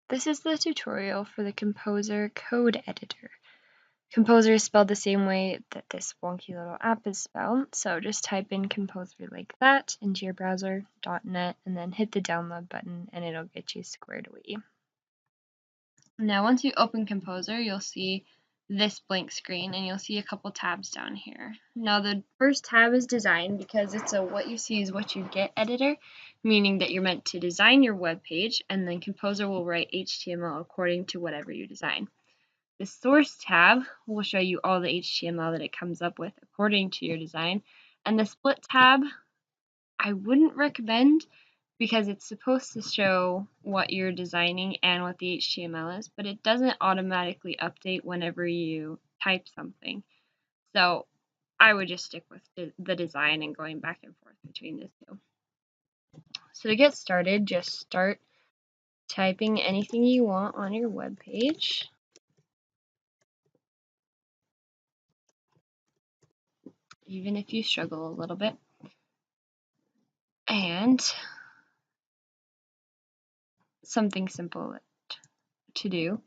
This is the tutorial for the KompoZer code editor. KompoZer is spelled the same way that this wonky little app is spelled, so just type in KompoZer like that into your browser, .net, and then hit the download button and it'll get you squared away. Now once you open KompoZer, you'll see this blank screen and you'll see a couple tabs down here. Now the first tab is design because it's a what you see is what you get editor, meaning that you're meant to design your web page and then KompoZer will write HTML according to whatever you design. The source tab will show you all the HTML that it comes up with according to your design, and the split tab I wouldn't recommend because it's supposed to show what you're designing and what the HTML is, but it doesn't automatically update whenever you type something. So I would just stick with the design and going back and forth between the two. So to get started, just start typing anything you want on your web page. Even if you struggle a little bit. And something simple to do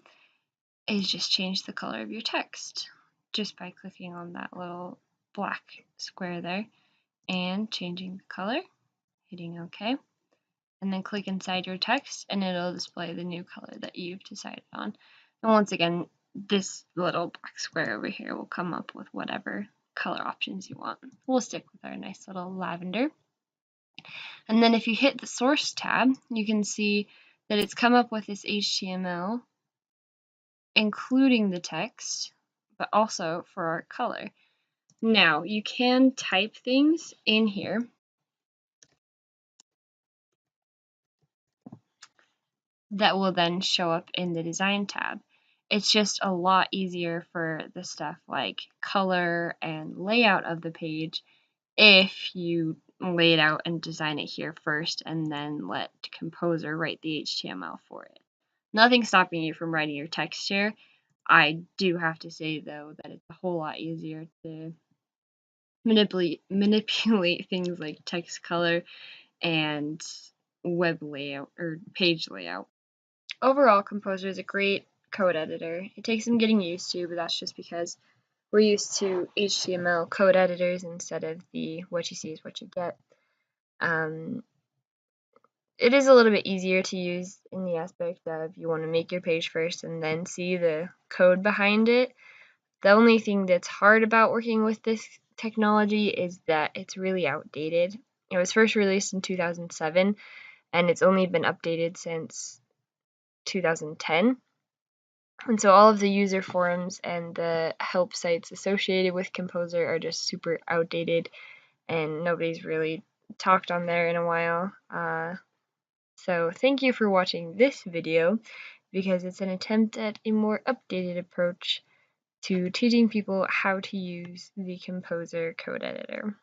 is just change the color of your text just by clicking on that little black square there and changing the color, hitting OK, and then click inside your text and it'll display the new color that you've decided on. And once again, this little black square over here will come up with whatever color options you want. We'll stick with our nice little lavender. And then if you hit the source tab, you can see that it's come up with this HTML, including the text, but also for our color. Now, you can type things in here. That will then show up in the design tab. It's just a lot easier for the stuff like color and layout of the page if you lay it out and design it here first and then let KompoZer write the HTML for it. Nothing stopping you from writing your text here. I do have to say though that it's a whole lot easier to manipulate things like text color and web layout or page layout. Overall, KompoZer is a great code editor. It takes some getting used to, but that's just because we're used to HTML code editors instead of the what you see is what you get. It is a little bit easier to use in the aspect of you want to make your page first and then see the code behind it. The only thing that's hard about working with this technology is that it's really outdated. It was first released in 2007 and it's only been updated since 2010. And so all of the user forums and the help sites associated with KompoZer are just super outdated and nobody's really talked on there in a while. So thank you for watching this video because it's an attempt at a more updated approach to teaching people how to use the KompoZer code editor.